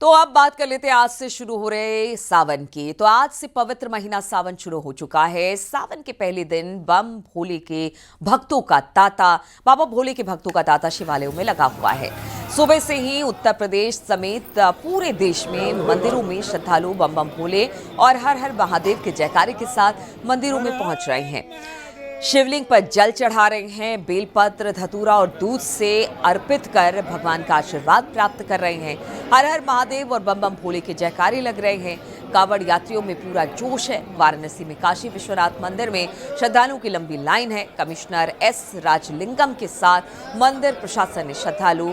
तो अब बात कर लेते हैं आज से शुरू हो रहे सावन की। तो आज से पवित्र महीना सावन शुरू हो चुका है। सावन के पहले दिन बम भोले के भक्तों का तांता बाबा भोले के भक्तों का तांता शिवालयों में लगा हुआ है। सुबह से ही उत्तर प्रदेश समेत पूरे देश में मंदिरों में श्रद्धालु बम बम भोले और हर हर महादेव के जयकारे के साथ मंदिरों में पहुंच रहे हैं। शिवलिंग पर जल चढ़ा रहे हैं, बेलपत्र धतूरा और दूध से अर्पित कर भगवान का आशीर्वाद प्राप्त कर रहे हैं। हर हर महादेव और बम बम भोले के जयकारे लग रहे हैं। कांवड़ यात्रियों में पूरा जोश है। वाराणसी में काशी विश्वनाथ मंदिर में श्रद्धालुओं की लंबी लाइन है। कमिश्नर एस राजलिंगम के साथ मंदिर प्रशासन ने श्रद्धालु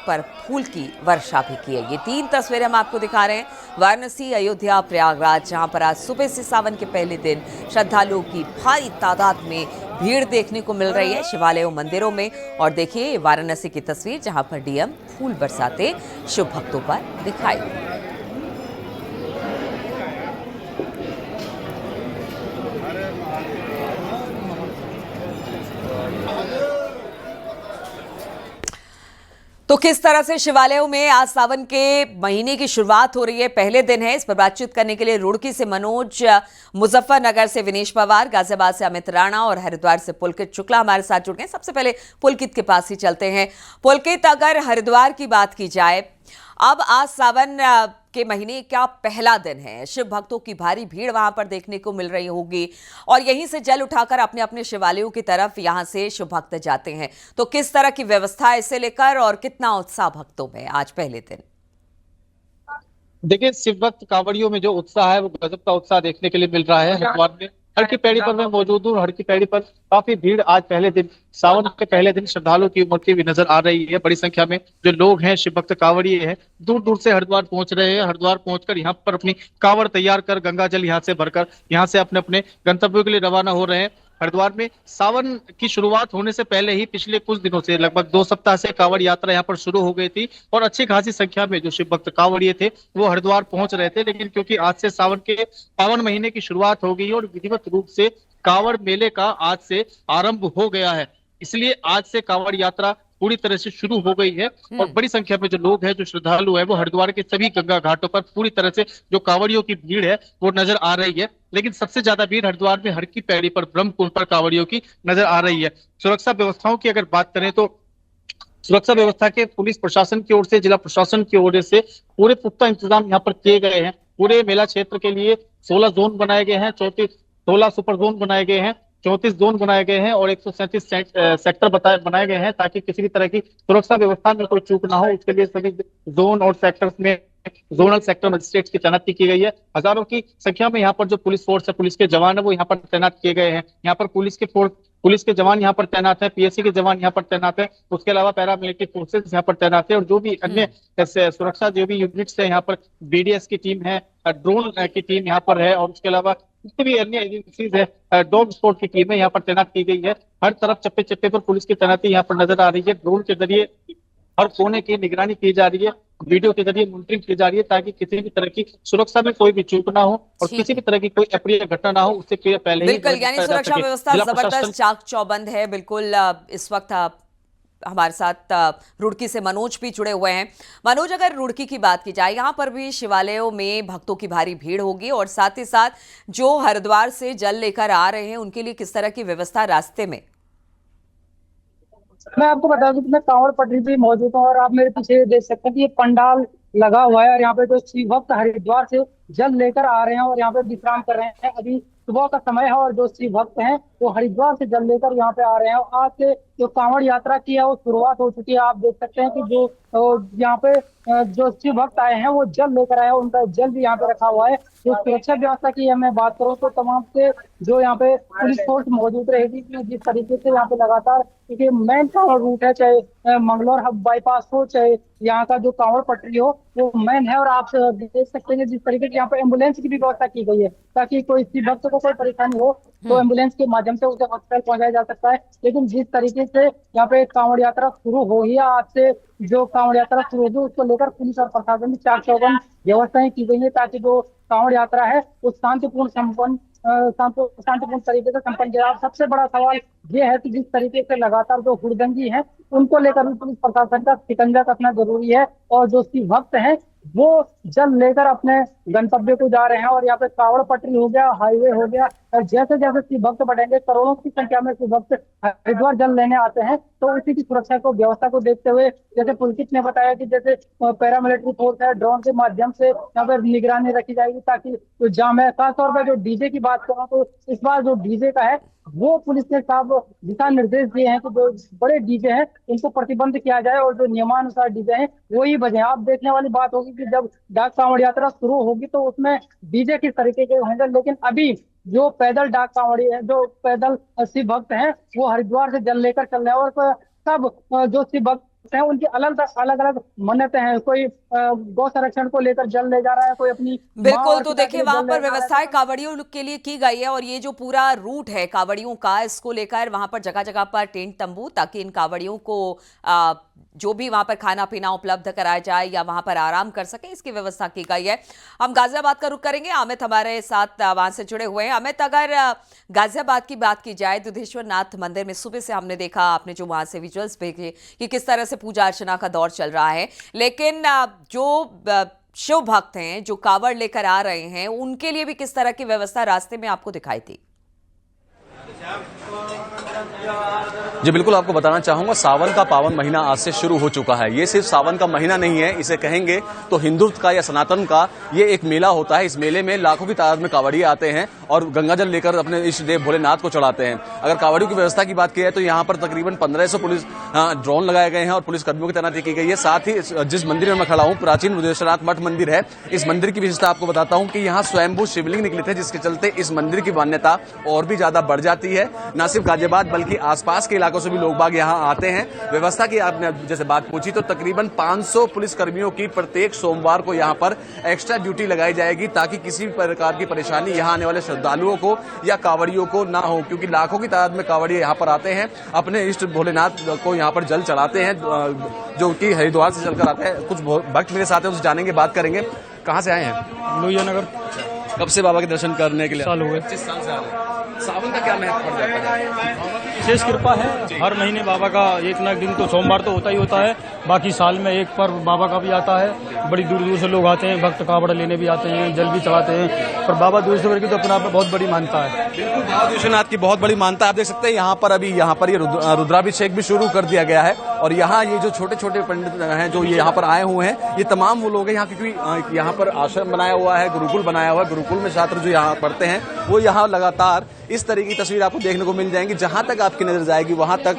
पर फूल की वर्षा भी की है। ये 3 तस्वीरें हम आपको दिखा रहे हैं। वाराणसी, अयोध्या, प्रयागराज, जहां पर आज सुबह से सावन के पहले दिन श्रद्धालुओं की भारी तादाद में भीड़ देखने को मिल रही है शिवालयों मंदिरों में। और देखिए वाराणसी की तस्वीर, जहां पर डीएम फूल बरसाते शिव भक्तों पर दिखाई। तो किस तरह से शिवालयों में आज सावन के महीने की शुरुआत हो रही है, पहले दिन है। इस पर बातचीत करने के लिए रुड़की से मनोज, मुजफ्फरनगर से विनेश पवार, गाजियाबाद से अमित राणा और हरिद्वार से पुलकित शुक्ला हमारे साथ जुड़ गए। सबसे पहले पुलकित के पास ही चलते हैं। पुलकित, अगर हरिद्वार की बात की जाए, अब आज सावन के महीने का पहला दिन है। शिव भक्तों की भारी भीड़ वहां पर देखने को मिल रही होगी और यहीं से जल उठाकर अपने अपने शिवालयों की तरफ यहां से शिव भक्त जाते हैं। तो किस तरह की व्यवस्था है इसे लेकर और कितना उत्साह भक्तों में आज पहले दिन? देखिए, शिव भक्त कांवड़ियों में जो उत्साह है वो गजब का उत्साह देखने के लिए मिल रहा है। हरिद्वार में हर की पैड़ी पर मैं मौजूद हूँ। हर की पैड़ी पर काफी भीड़ आज पहले दिन, सावन के पहले दिन श्रद्धालुओं की उमड़ती हुई नजर आ रही है। बड़ी संख्या में जो लोग हैं, शिव भक्त कांवड़िए हैं, दूर दूर से हरिद्वार पहुंच रहे हैं। हरिद्वार पहुंचकर यहाँ पर अपनी कांवड़ तैयार कर गंगा जल यहाँ से भरकर यहाँ से अपने अपने गंतव्यों के लिए रवाना हो रहे हैं। हरिद्वार में सावन की शुरुआत होने से पहले ही पिछले कुछ दिनों से, लगभग 2 सप्ताह से कांवड़ यात्रा यहाँ पर शुरू हो गई थी और अच्छी खासी संख्या में जो शिव भक्त कांवड़िए थे वो हरिद्वार पहुंच रहे थे। लेकिन क्योंकि आज से सावन के पावन महीने की शुरुआत हो गई और विधिवत रूप से कांवड़ मेले का आज से आरंभ हो गया है, इसलिए आज से कांवड़ यात्रा पूरी तरह से शुरू हो गई है। और बड़ी संख्या में जो लोग हैं, जो श्रद्धालु है, वो हरिद्वार के सभी गंगा घाटों पर पूरी तरह से जो कांवड़ियों की भीड़ है वो नजर आ रही है। लेकिन सबसे ज्यादा भीड़ हरिद्वार में हर की पैड़ी पर ब्रह्मकुंड पर कांवड़ियों की नजर आ रही है। सुरक्षा व्यवस्थाओं की अगर बात करें तो सुरक्षा व्यवस्था के पुलिस प्रशासन की ओर से, जिला प्रशासन की ओर से पूरे पुख्ता इंतजाम यहाँ पर किए गए हैं। पूरे मेला क्षेत्र के लिए 16 जोन बनाए गए हैं, 16 सुपर जोन बनाए गए हैं, 34 जोन बनाए गए हैं और 137 सेक्टर बनाए गए हैं, ताकि किसी भी तरह की सुरक्षा व्यवस्था में कोई चूक ना हो। उसके लिए सभी जोन और सेक्टर्स में जोनल सेक्टर मजिस्ट्रेट की तैनाती की गई है। हजारों की संख्या में यहाँ पर जो पुलिस फोर्स है, पुलिस के जवान है, वो यहाँ पर तैनात किए गए हैं। यहाँ पर पुलिस के जवान यहाँ पर तैनात है, पीएससी के जवान यहाँ पर तैनात है, उसके अलावा पैरामिलिट्री फोर्सेस यहाँ पर तैनात है और जो भी अन्य सुरक्षा जो भी यूनिट्स है यहाँ पर, बीडीएस की टीम है, ड्रोन की टीम यहाँ पर है और उसके अलावा जितनी भी अन्य एजेंसीज है, डॉग स्क्वाड की टीमें यहाँ पर तैनात की गई है। हर तरफ चप्पे चप्पे पर पुलिस की तैनाती यहाँ पर नजर आ रही है। ड्रोन के जरिए हर कोने की निगरानी की जा रही है, वीडियो के जरिए मॉनिटरिंग की जा रही है, ताकि किसी भी तरह की सुरक्षा में कोई भी चूक ना हो और किसी भी तरह की कोई अप्रिय घटना ना हो, उससे पहले ही बिल्कुल, यानी सुरक्षा व्यवस्था जबरदस्त चाक चौबंद है। बिल्कुल, इस वक्त हमारे साथ रुड़की से मनोज भी जुड़े हुए हैं। मनोज, अगर रुड़की की बात की जाए, यहाँ पर भी शिवालयों में भक्तों की भारी भीड़ होगी और साथ ही साथ जो हरिद्वार से जल लेकर आ रहे हैं उनके लिए किस तरह की व्यवस्था रास्ते में? मैं आपको बता दूं कि मैं कांवड़ पटरी पे मौजूद हूँ और आप मेरे पीछे देख सकते हैं कि ये पंडाल लगा हुआ है और यहाँ पे जो शिव भक्त हरिद्वार से जल लेकर आ रहे हैं और यहाँ पे विश्राम कर रहे हैं। अभी सुबह का समय है और जो शिव भक्त हैं वो हरिद्वार से जल लेकर यहाँ पे आ रहे हैं और आज से जो कांवड़ यात्रा की है वो शुरुआत हो चुकी है। आप देख सकते हैं कि जो यहाँ पे जो शिव भक्त आए हैं वो जल लेकर आए हैं, उनका जल भी यहाँ पे रखा हुआ है। जो सुरक्षा व्यवस्था की मैं बात करूँ तो तमाम से जो यहाँ पे पुलिस फोर्स मौजूद रहेगी, जिस तरीके से यहाँ पे लगातार, क्योंकि मेन कांवड़ रूट है, चाहे मंगलौर हब बाईपास हो, चाहे यहाँ का जो कांवड़ पटरी हो, वो मेन है। और आप देख सकते हैं जिस तरीके से यहाँ पे एम्बुलेंस की भी व्यवस्था की गई है, ताकि कोई शिव भक्त को कोई परेशानी हो तो एम्बुलेंस के माध्यम से उसे हॉस्पिटल पहुंचाया जा सकता है। लेकिन जिस तरीके से यहाँ पे कांवड़ यात्रा शुरू हो गई है, आज से जो कांवड़ यात्रा शुरू होगी उसको लेकर पुलिस और प्रशासन की चाक चौबंद व्यवस्थाएं की गई है, ताकि जो कांवड़ यात्रा है वो शांतिपूर्ण तरीके से संपन्न किया। सबसे बड़ा सवाल ये है कि जिस तरीके से लगातार जो हुड़दंगी है उनको लेकर भी पुलिस प्रशासन का शिकंजा कसना जरूरी है और जो शिव भक्त हैं वो जल लेकर अपने गंतव्य को जा रहे हैं। और यहाँ पे कावड़ पटरी हो गया, हाईवे हो गया, और जैसे जैसे शिव भक्त बढ़ेंगे, करोड़ों की संख्या में शिव भक्त हरिद्वार जल लेने आते हैं, तो उसी की सुरक्षा को, व्यवस्था को देखते हुए, जैसे पुलकित ने बताया कि जैसे पैरामिलिट्री फोर्स है, ड्रोन के माध्यम से यहाँ पर निगरानी रखी जाएगी ताकि जो जाम है। खासतौर पर जो डीजे की बात करूँ तो इस बार जो डीजे का है, वो पुलिस ने साफ दिशा निर्देश दिए हैं कि जो बड़े डीजे हैं उनको प्रतिबंध किया जाए और जो नियमानुसार डीजे हैं वही बजे। आप देखने वाली बात होगी कि जब डाक कांवड़ यात्रा शुरू होगी तो उसमें डीजे किस तरीके के होंगे, लेकिन अभी जो पैदल डाक कांवड़ी है, जो पैदल शिव भक्त हैं, वो हरिद्वार से जल लेकर चल रहे हैं। और सब जो शिव भक्त हैं उनकी अलग अलग अलग मन्नतें हैं। कोई गौ संरक्षण को लेकर जल ले जा रहा है, कोई अपनी माँ बिल्कुल। और तो पिता के देखिए लिए वहां जल पर ले जा रहा व्यवस्थाएं है। कांवड़ियों के लिए की गई है और ये जो पूरा रूट है कांवड़ियों का, इसको लेकर वहां पर जगह जगह पर टेंट तंबू, ताकि इन कांवड़ियों को जो भी वहां पर खाना पीना उपलब्ध कराया जाए या वहां पर आराम कर सके, इसकी व्यवस्था की गई है। हम गाजियाबाद का रुख करेंगे, अमित हमारे साथ वहां से जुड़े हुए हैं। अमित, अगर गाजियाबाद की बात की जाए, दुधेश्वर नाथ मंदिर में सुबह से हमने देखा, आपने जो वहां से विजुअल्स भेजे कि किस तरह से पूजा अर्चना का दौर चल रहा है, लेकिन जो शिव भक्त हैं, जो कावड़ लेकर आ रहे हैं, उनके लिए भी किस तरह की व्यवस्था रास्ते में आपको दिखाई दी? जी बिल्कुल, आपको बताना चाहूंगा, सावन का पावन महीना आज से शुरू हो चुका है। ये सिर्फ सावन का महीना नहीं है, इसे कहेंगे तो हिंदुत्व का या सनातन का ये एक मेला होता है। इस मेले में लाखों की तादाद में कांवड़िए आते हैं और गंगाजल लेकर अपने इष्ट देव भोलेनाथ को चढ़ाते हैं। अगर कांवड़ियों की व्यवस्था की बात की है तो यहाँ पर तकरीबन 1500 पुलिस ड्रोन लगाए गए हैं और पुलिस कर्मियों की तैनाती की गई है। साथ ही जिस मंदिर में मैं खड़ा हूँ, प्राचीन बुद्धेश्वरनाथ मठ मंदिर है, इस मंदिर की विशेषता आपको बताता हूँ कि यहाँ स्वयंभू शिवलिंग निकले थे, जिसके चलते इस मंदिर की मान्यता और भी ज्यादा बढ़ जाती है। न सिर्फ गाजियाबाद बल्कि आसपास के इलाकों से भी लोग बाग यहाँ आते हैं। व्यवस्था की आपने जैसे बात पूछी तो तकरीबन 500 पुलिस कर्मियों की प्रत्येक सोमवार को यहाँ पर एक्स्ट्रा ड्यूटी लगाई जाएगी, ताकि किसी भी प्रकार की परेशानी यहाँ आने वाले श्रद्धालुओं को या कांवड़ियों को ना हो, क्योंकि लाखों की तादाद में कांवड़िए यहाँ पर आते हैं, अपने इष्ट भोलेनाथ को यहाँ पर जल चढ़ाते हैं, जो कि हरिद्वार से चलकर आते हैं। कुछ भक्त मेरे साथ हैं, उनसे जानेंगे, बात करेंगे। कहाँ से आए हैं? लोहिया नगर। कब से बाबा के दर्शन करने के लिए? साल हो गए। 25 साल से आ रहे हैं। सावन का क्या महत्व पड़ जाता है? विशेष कृपा है, हर महीने बाबा का एक न एक दिन तो सोमवार तो होता ही होता है, बाकी साल में एक पर्व बाबा का भी आता है। बड़ी दूर दूर से लोग आते हैं, भक्त कावड़ लेने भी आते हैं, जल भी चढ़ाते हैं। पर बाबा दूधेश्वर की तो अपने आप में बहुत बड़ी मान्यता है। बिल्कुल, बाबा विश्वनाथ की बहुत बड़ी मान्यता है। आप देख सकते हैं यहाँ पर अभी यहाँ पर ये रुद्राभिषेक भी शुरू कर दिया गया है और यहाँ ये जो छोटे छोटे पंडित हैं जो ये यहाँ पर आए हुए हैं, ये तमाम वो लोग हैं यहाँ, क्योंकि यहाँ पर आश्रम बनाया हुआ है, गुरुकुल बनाया हुआ है। गुरुकुल में छात्र जो यहाँ पढ़ते हैं वो यहाँ लगातार इस तरह की तस्वीर आपको देखने को मिल जाएंगी। जहां तक आपकी नजर जाएगी वहां तक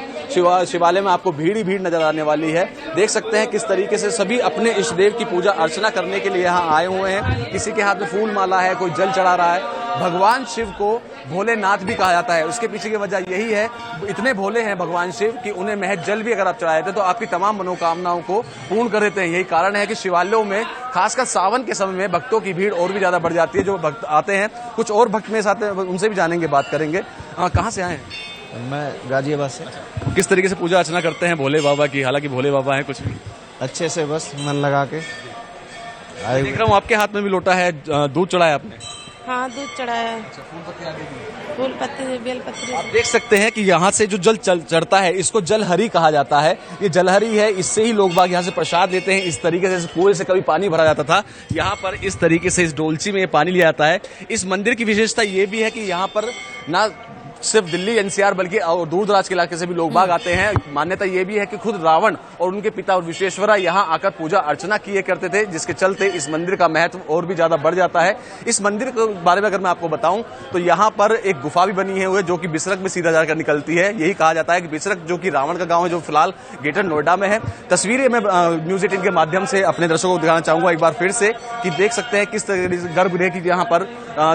शिवालय में आपको भीड़ ही भीड़ नजर आने वाली है। देख सकते हैं किस तरीके से सभी अपने इष्ट देव की पूजा अर्चना करने के लिए यहाँ आए हुए हैं। किसी के हाथ में फूल माला है, कोई जल चढ़ा रहा है। भगवान शिव को भोलेनाथ भी कहा जाता है, उसके पीछे की वजह यही है, इतने भोले हैं भगवान शिव कि उन्हें महज जल भी अगर आप चढ़ाए थे तो आपकी तमाम मनोकामनाओं को पूर्ण कर देते हैं। यही कारण है कि शिवालयों में खासकर सावन के समय में भक्तों की भीड़ और भी ज्यादा बढ़ जाती है। जो भक्त आते हैं, कुछ और भक्त मेरे साथ हैं, उनसे भी जानेंगे, बात करेंगे। कहाँ से आए हैं? मैं गाजियाबाद से। किस तरीके से पूजा अर्चना करते हैं भोले बाबा की? हालांकि भोले बाबा हैं, कुछ भी अच्छे से बस मन लगा के आए। देख रहा हूँ आपके हाथ में भी लोटा है, दूध चढ़ाया आपने? हाँ, दूध चढ़ाया है। फूल पत्ती, बेल पत्ती। आप देख सकते हैं कि यहाँ से जो जल चढ़ता है इसको जलहरी कहा जाता है। ये जलहरी है, इससे ही लोग बाग यहाँ से प्रसाद लेते हैं। इस तरीके से कुएं से कभी पानी भरा जाता था, यहाँ पर इस तरीके से इस डोलची में ये पानी लिया जाता है। इस मंदिर की विशेषता ये भी है कि यहाँ पर ना सिर्फ दिल्ली एनसीआर बल्कि दूर दराज के इलाके से भी लोग बाग आते हैं। मान्यता ये भी है कि खुद रावण और उनके पिता और विश्वेश्वरा यहाँ आकर पूजा अर्चना किए करते थे, जिसके चलते इस मंदिर का महत्व और भी ज्यादा बढ़ जाता है। इस मंदिर के बारे में अगर मैं आपको बताऊं तो यहाँ पर एक गुफा भी बनी है जो कि बिसरक में सीधा जाकर निकलती है। यही कहा जाता है कि बिसरक जो कि रावण का गाँव है, जो फिलहाल ग्रेटर नोएडा में है। तस्वीरें मैं न्यूज 18 के माध्यम से अपने दर्शकों को दिखाना चाहूंगा एक बार फिर से कि देख सकते हैं किस तरीके से गर्भगृह की यहाँ पर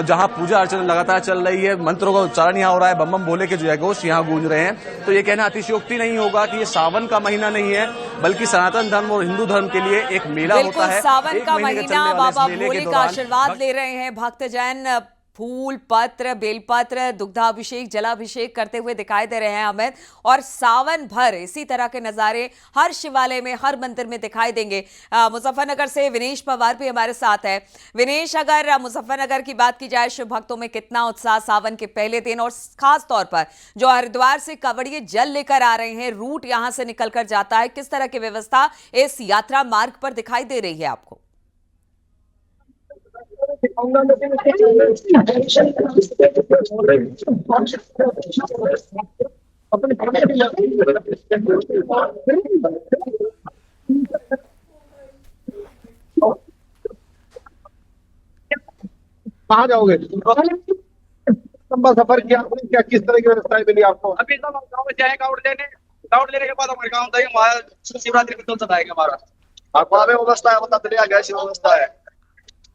जहाँ पूजा अर्चना लगातार चल रही है, मंत्रों का उच्चारण यहाँ हो रहा है, बम बम भोले के जो जयघोष यहाँ गूंज रहे हैं। तो ये कहना अतिशयोक्ति नहीं होगा कि ये सावन का महीना नहीं है, बल्कि सनातन धर्म और हिंदू धर्म के लिए एक मेला होता है। सावन का महीना, बाबा भोले का दौरान आशीर्वाद ले रहे हैं भक्तजन। फूल पत्र, बेलपत्र, दुग्धाभिषेक, जलाभिषेक करते हुए दिखाई दे रहे हैं अमित। और सावन भर इसी तरह के नजारे हर शिवालय में, हर मंदिर में दिखाई देंगे। मुजफ्फरनगर से विनेश पवार भी हमारे साथ है। विनेश, अगर मुजफ्फरनगर की बात की जाए, शिव भक्तों में कितना उत्साह सावन के पहले दिन, और खास तौर पर जो हरिद्वार से कांवड़िए जल लेकर आ रहे हैं, रूट यहां से निकलकर जाता है, किस तरह की व्यवस्था इस यात्रा मार्ग पर दिखाई दे रही है आपको? कहाँ जाओगे? लंबा सफर किया आपने, क्या किस तरह की व्यवस्थाएं मिली आपको? अभी तो हम गाँव में जाए कावड़ लेने के बाद हमारे गाँव तक हमारा शिवरात्रि का चल जाएगा हमारा। आपको हमें व्यवस्था है, बता दिया कैसी व्यवस्था है,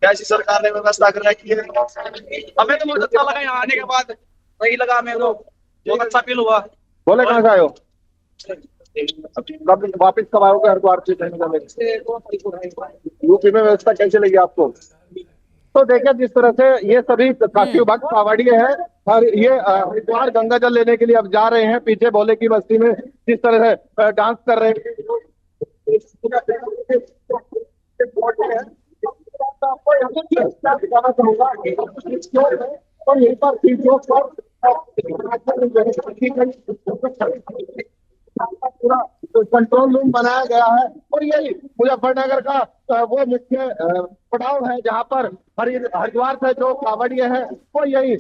कैसी सरकार ने व्यवस्था कर रखी है? हमें तो बहुत अच्छा लगा यहाँ आने के बाद, सही लगा हमें तो, बहुत अच्छा फील हुआ। बोले कहाँ से आए हो? कब वापिस कब आओगे हरिद्वार से? यूपी में व्यवस्था कैसे लगी आपको? तो देखिए जिस तरह से ये सभी काफी भक्त कावड़िए हैं और ये हरिद्वार गंगा जल लेने के लिए अब जा रहे हैं। पीछे भोले की बस्ती में जिस तरह से डांस कर रहे हैं, और यहीं पर पूरा कंट्रोल रूम बनाया गया है और यही मुजफ्फरनगर का वो मुख्य पड़ाव है जहां पर हरिद्वार से जो कावड़िए हैं वो यही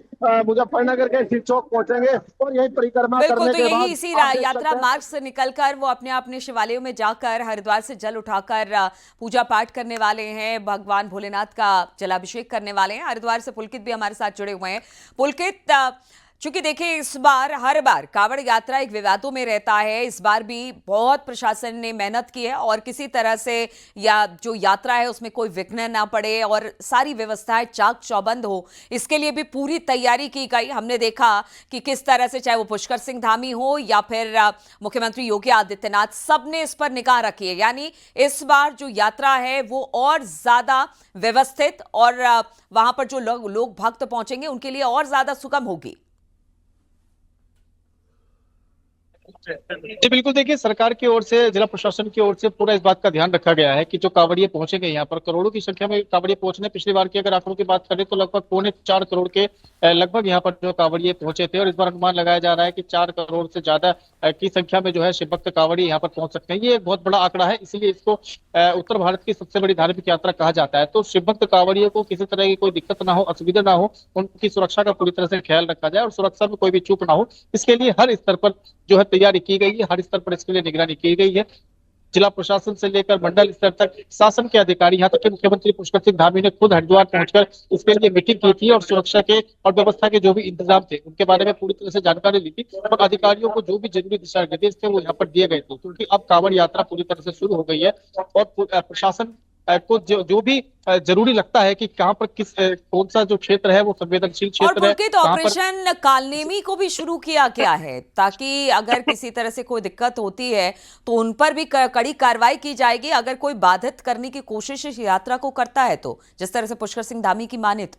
मुजफ्फरनगर के शिव चौक पहुंचेंगे और यही परिक्रमा बिल्कुल, करने तो के यही बाद इसी आप देख यात्रा सकते हैं। मार्ग से निकलकर वो अपने अपने शिवालयों में जाकर हरिद्वार से जल उठाकर पूजा पाठ करने वाले हैं, भगवान भोलेनाथ का जलाभिषेक करने वाले हैं। हरिद्वार से पुलकित भी हमारे साथ जुड़े हुए हैं। पुलकित, चूंकि देखिए इस बार हर बार कावड़ यात्रा एक विवादों में रहता है, इस बार भी बहुत प्रशासन ने मेहनत की है और किसी तरह से या जो यात्रा है उसमें कोई विघ्न ना पड़े और सारी व्यवस्थाएं चाक चौबंद हो, इसके लिए भी पूरी तैयारी की गई। हमने देखा कि किस तरह से चाहे वो पुष्कर सिंह धामी हो या फिर मुख्यमंत्री योगी आदित्यनाथ, सबने इस पर निगाह रखी है। यानी इस बार जो यात्रा है वो और ज्यादा व्यवस्थित और वहां पर जो लोग भक्त पहुंचेंगे उनके लिए और ज्यादा सुगम होगी। जी बिल्कुल, देखिए सरकार की ओर से, जिला प्रशासन की ओर से पूरा इस बात का ध्यान रखा गया है कि जो कावड़िए पहुंचेंगे यहाँ पर, करोड़ों की संख्या में कावड़िए पहुंचने, पिछली बार की अगर आंकड़ों की बात करें तो लगभग 3.25 करोड़ के लगभग यहाँ पर जो कावड़िए पहुंचे थे और इस बार अनुमान लगाया जा रहा है कि 4 करोड़ से ज्यादा की संख्या में जो है शिवभक्त कावड़िए यहाँ पर पहुंच सकते हैं। ये एक बहुत बड़ा आंकड़ा है, इसीलिए इसको उत्तर भारत की सबसे बड़ी धार्मिक यात्रा कहा जाता है। तो शिवभक्त कावड़िए को किसी तरह की कोई दिक्कत ना हो, असुविधा ना हो, उनकी सुरक्षा का पूरी तरह से ख्याल रखा जाए और सुरक्षा में कोई भी चूक ना हो, इसके लिए हर स्तर पर जो है तैयारी की गई है, हर स्तर पर इसके लिए निगरानी की गई है। जिला प्रशासन से लेकर मंडल स्तर तक शासन के अधिकारी, यहाँ तक कि मुख्यमंत्री पुष्कर सिंह धामी ने खुद हरिद्वार पहुंचकर इसके लिए मीटिंग की थी और सुरक्षा के और व्यवस्था के जो भी इंतजाम थे उनके बारे में पूरी तरह से जानकारी ली थी और अधिकारियों को जो भी जरूरी दिशा निर्देश थे वो यहाँ पर दिए गए थे, क्योंकि अब कांवड़ यात्रा पूरी तरह से शुरू हो गई है और प्रशासन को जो भी जरूरी लगता है कि कहां पर कौन सा जो क्षेत्र है वो संवेदनशील और क्षेत्र है, पुलकित, ऑपरेशन कालनेमी को भी शुरू किया गया है ताकि अगर किसी तरह से कोई दिक्कत होती है तो उन पर भी कड़ी कार्रवाई की जाएगी अगर कोई बाधित करने की कोशिश इस यात्रा को करता है तो, जिस तरह से पुष्कर सिंह धामी की माने तो।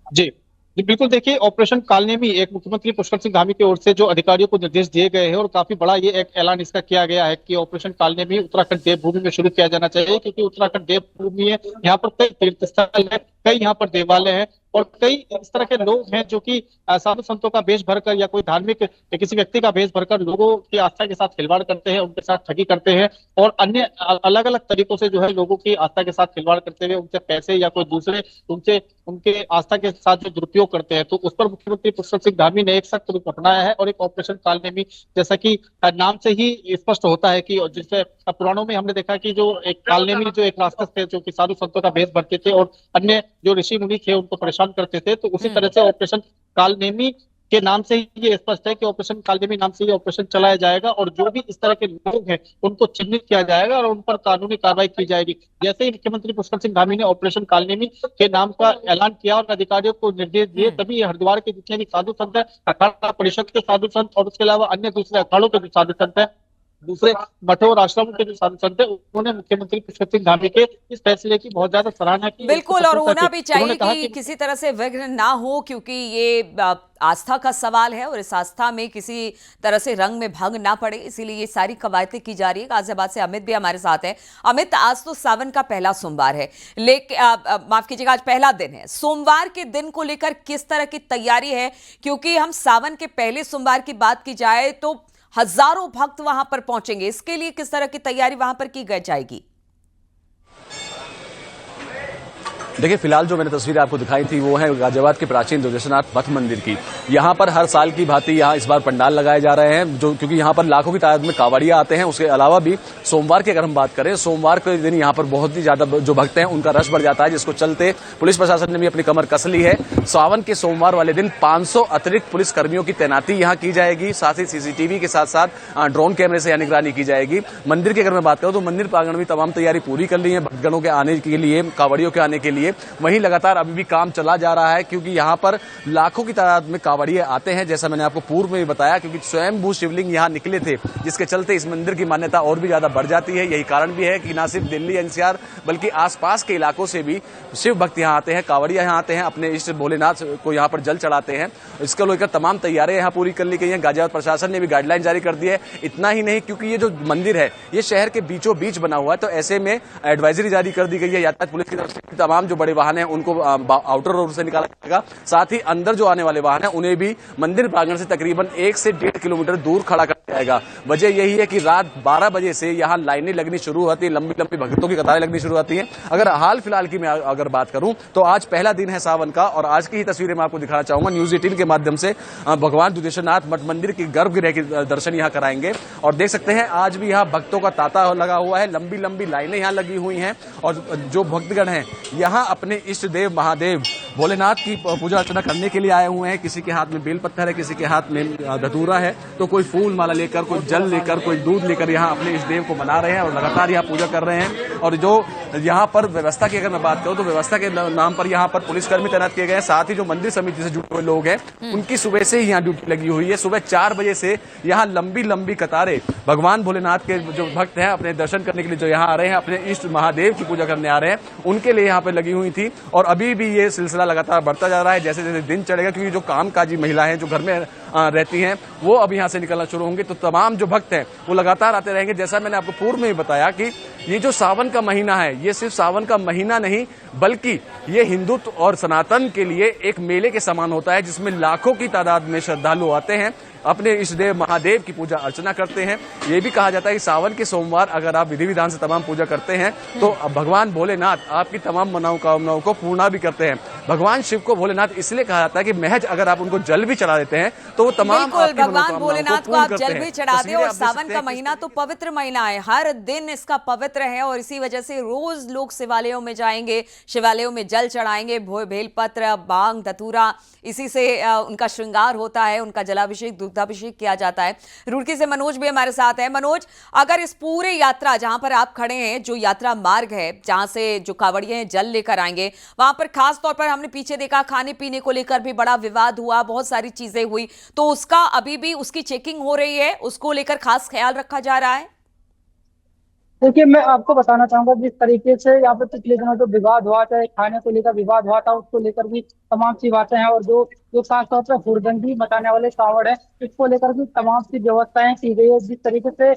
जी बिल्कुल, देखिए ऑपरेशन कालनेमी एक मुख्यमंत्री पुष्कर सिंह धामी की ओर से जो अधिकारियों को निर्देश दिए गए हैं और काफी बड़ा ये एक ऐलान इसका किया गया है कि ऑपरेशन कालनेमी उत्तराखंड देवभूमि में शुरू किया जाना चाहिए, क्योंकि उत्तराखंड देवभूमि है, यहाँ पर कई तीर्थ स्थल है, कई यहाँ पर देवालय हैं और कई इस तरह के लोग हैं जो कि साधु संतों का भेष भरकर या कोई धार्मिक या किसी व्यक्ति का भेष भरकर लोगों की आस्था के साथ खिलवाड़ करते हैं, उनके साथ ठगी करते हैं और अन्य अलग अलग तरीकों से जो है लोगों की आस्था के साथ खिलवाड़ करते हुए उनसे पैसे या कोई दूसरे उनके आस्था के साथ जो दुरुपयोग करते हैं, तो उस पर मुख्यमंत्री पुष्कर सिंह धामी ने एक सख्त रुख अपनाया है और एक ऑपरेशन कालनेमी, जैसा कि नाम से ही स्पष्ट होता है कि जिससे पुराणों में हमने देखा कि जो एक कालनेमी जो एक राक्षस थे जो कि साधु संतों का भेष भरते थे और अन्य जो ऋषि मुनि थे उनको परेशान करते थे, तो उसी तरह से ऑपरेशन कालनेमी के नाम से ही ये स्पष्ट है कि ऑपरेशन कालनेमी नाम से ये ऑपरेशन चलाया जाएगा और जो भी इस तरह के लोग हैं उनको चिन्हित किया जाएगा और उन पर कानूनी कार्रवाई की जाएगी। जैसे ही मुख्यमंत्री पुष्कर सिंह धामी ने ऑपरेशन कालनेमी के नाम का ऐलान किया और अधिकारियों को निर्देश दिए, तभी हरिद्वार के जितने भी साधु संत है, अखाड़ा परिषद के साधु संत और उसके अलावा अन्य दूसरे अखाड़ों के जो साधु संत है, दूसरे मठों और आश्रमों के जो साधु संत है, उन्होंने मुख्यमंत्री पुष्कर सिंह धामी के इस फैसले की बहुत ज्यादा सराहना की। बिल्कुल, और होना भी चाहिए कि किसी तरह से विघ्न ना हो, क्योंकि ये आस्था का सवाल है और इस आस्था में किसी तरह से रंग में भंग ना पड़े, इसीलिए ये सारी कवायदें की जा रही है। गाजियाबाद से अमित भी हमारे साथ है। अमित, आज तो सावन का पहला सोमवार है, लेकिन माफ कीजिएगा आज पहला दिन है, सोमवार के दिन को लेकर किस तरह की तैयारी है? क्योंकि हम सावन के पहले सोमवार की बात की जाए तो हजारों भक्त वहां पर पहुंचेंगे, इसके लिए किस तरह की तैयारी वहां पर की जाएगी? देखिए, फिलहाल जो मैंने तस्वीर आपको दिखाई थी वो है गाजियाबाद के प्राचीन दुर्गेश्वरनाथ मठ मंदिर की। यहाँ पर हर साल की भांति यहाँ इस बार पंडाल लगाए जा रहे हैं, जो क्योंकि यहाँ पर लाखों की तादाद में कांवड़िया आते हैं। उसके अलावा भी सोमवार की अगर हम बात करें, सोमवार के दिन यहाँ पर बहुत ही ज्यादा जो भक्त हैं उनका रश बढ़ जाता है, जिसको चलते पुलिस प्रशासन ने भी अपनी कमर कस ली है। सावन के सोमवार वाले दिन 500 अतिरिक्त पुलिस कर्मियों की तैनाती यहाँ की जाएगी। साथ ही सीसीटीवी के साथ साथ ड्रोन कैमरे से यहाँ निगरानी की जाएगी। मंदिर की अगर मैं बात करूं तो मंदिर प्रांगण में तमाम तैयारी पूरी कर ली है भक्तगणों के आने के लिए, कांवड़ियों के आने के लिए। वहीं लगातार अभी भी काम चला जा रहा है, क्योंकि यहाँ पर लाखों की तादाद में कांवड़िए आते हैं, जैसा मैंने आपको पूर्व में भी बताया, क्योंकि स्वयंभू शिवलिंग यहाँ निकले थे, जिसके चलते इस मंदिर की मान्यता और भी ज्यादा बढ़ जाती है। यही कारण भी है कि न सिर्फ दिल्ली एनसीआर बल्कि आसपास के इलाकों से भी शिव भक्त यहाँ आते हैं, कांवड़िया यहाँ आते हैं, अपने इष्ट भोलेनाथ को यहाँ पर जल चढ़ाते हैं। इसको लेकर तमाम तैयारियां यहाँ पूरी कर ली गई हैं। गाजियाबाद प्रशासन ने भी गाइडलाइन जारी कर दी है। इतना ही नहीं, क्योंकि ये जो मंदिर है ये शहर के बीचों बीच बना हुआ है, तो ऐसे में एडवाइजरी जारी कर दी गई है यातायात पुलिस की तरफ से। तमाम जो बड़े वाहन हैं उनको आउटर रोड से निकाला जाएगा। साथ ही अंदर जो आने वाले वाहन हैं उन्हें भी मंदिर प्रांगण से तकरीबन 1 से 1.5 किलोमीटर दूर खड़ा कर दिया जाएगा। वजह यही है कि रात 12 बजे से यहाँ लाइनें लगनी शुरू होती है, लंबी लंबी भक्तों की कतारें लगनी शुरू होती हैं। अगर हाल फिलहाल की मैं अगर बात करूं तो आज पहला दिन है सावन का, और आज की ही तस्वीरें मैं आपको दिखाना चाहूंगा। न्यूज 18 के माध्यम से भगवान दुर्गेश्वरनाथ मठ मंदिर की गर्भगृह के दर्शन यहाँ कराएंगे। और देख सकते हैं आज भी यहाँ भक्तों का तांता लगा हुआ है, लंबी लंबी लाइनें यहाँ लगी हुई हैं। और जो भक्तगण हैं यहाँ अपने इष्ट देव महादेव भोलेनाथ की पूजा अर्चना करने के लिए आए हुए हैं। किसी के हाथ में बेल पत्थर है, किसी के हाथ में धतूरा है, तो कोई फूल माला लेकर, कोई जल लेकर, कोई दूध लेकर यहाँ अपने इष्ट देव को मना रहे हैं और लगातार यहाँ पूजा कर रहे हैं। और जो यहाँ पर व्यवस्था की अगर मैं बात करूं तो व्यवस्था के नाम पर यहाँ पर पुलिसकर्मी तैनात किए गए हैं। साथ ही जो मंदिर समिति से जुड़े हुए लोग हैं उनकी सुबह से ही यहाँ ड्यूटी लगी हुई है। सुबह 4 बजे से यहाँ लंबी लंबी कतारें भगवान भोलेनाथ के जो भक्त हैं अपने दर्शन करने के लिए जो यहाँ आ रहे हैं, अपने इष्ट महादेव की पूजा करने आ रहे हैं, उनके लिए यहाँ पे लगी हुई थी। और अभी भी ये सिलसिला लगातार बढ़ता जा रहा है जैसे जैसे दिन चढ़ेगा, क्योंकि जो कामकाजी महिलाएं जो घर में रहती हैं वो अब यहाँ से निकलना शुरू होंगे। तो तमाम जो भक्त हैं वो लगातार आते रहेंगे। जैसा मैंने आपको पूर्व में ही बताया कि ये जो सावन का महीना है ये सिर्फ सावन का महीना नहीं बल्कि ये हिंदुत्व और सनातन के लिए एक मेले के समान होता है, जिसमें लाखों की तादाद में श्रद्धालु आते हैं, अपने इष्ट देव महादेव की पूजा अर्चना करते हैं। ये भी कहा जाता है कि सावन के सोमवार अगर आप विधि विधान से तमाम पूजा करते हैं तो भगवान भोलेनाथ आपकी तमाम मनोकामनाओं को पूर्ण भी करते हैं। भगवान शिव को भोलेनाथ इसलिए कहा जाता है कि महज अगर आप उनको जल भी चढ़ा देते हैं तो वो तमाम भगवान भोलेनाथ को आप जल भी चढ़ाते हैं। और सावन का महीना तो पवित्र महीना है, हर दिन इसका पवित्र है और इसी वजह से रोज लोग शिवालयों में जाएंगे, शिवालयों में जल चढ़ाएंगे, बेलपत्र, बांग, धतूरा, इसी से उनका श्रृंगार होता है, उनका जलाभिषेक, दुग्धाभिषेक किया जाता है। रुड़की से मनोज भी हमारे साथ है। मनोज, अगर इस पूरे यात्रा जहां पर आप खड़े हैं, जो यात्रा मार्ग है जहां से जो कांवड़िए जल लेकर आएंगे, वहां पर खास तौर पर हमने पीछे देखा खाने पीने को लेकर भी बड़ा विवाद हुआ, बहुत सारी चीजें हुई, तो उसका अभी भी उसकी चेकिंग हो रही है, उसको लेकर खास ख्याल रखा जा रहा है? देखिए, मैं आपको बताना चाहूंगा जिस तरीके से यहाँ पे पिछले दिनों जो विवाद हुआ, चाहे खाने को लेकर विवाद हुआ था, उसको लेकर भी तमाम सी बातें हैं। और जो जो खासतौर पर हुड़दंगी मचाने वाले कांवड़ है, इसको लेकर भी तमाम सी व्यवस्थाएं की गई है। जिस तरीके से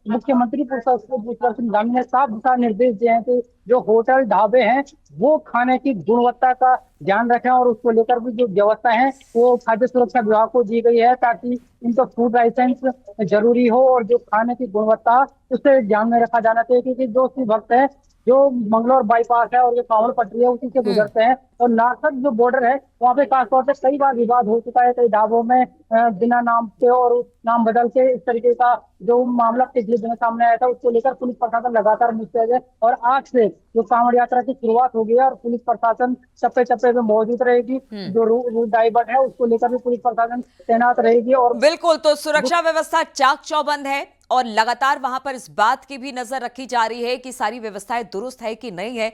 मुख्यमंत्री पुष्कर सिंह धामी ने साफ दिशा निर्देश दिए हैं कि जो होटल ढाबे हैं वो खाने की गुणवत्ता का ध्यान रखें, और उसको लेकर भी जो व्यवस्था है वो खाद्य सुरक्षा विभाग को दी गई है, ताकि इनका फूड लाइसेंस जरूरी हो और जो खाने की गुणवत्ता उसे ध्यान में रखा जाना चाहिए। क्योंकि जो सी भक्त है जो मंगलौर बाईपास है और ये कांवड़ पटरी है उसी से गुजरते हैं, और नासिक जो बॉर्डर है वहाँ पे खासतौर से कई बार विवाद हो चुका है। कई ढाबों में बिना नाम के और नाम बदल के इस तरीके का जो मामला पिछले दिनों सामने आया था, उसको लेकर पुलिस प्रशासन लगातार मुस्तैद है। और आज से जो कांवड़ यात्रा की शुरुआत हो गई है और पुलिस प्रशासन चप्पे चप्पे में मौजूद रहेगी। जो रूट डाइवर्ट है उसको लेकर भी पुलिस प्रशासन तैनात रहेगी। और बिल्कुल, तो सुरक्षा व्यवस्था चाक चौबंद है और लगातार वहां पर इस बात की भी नजर रखी जा रही है कि सारी व्यवस्थाएं दुरुस्त है कि नहीं है।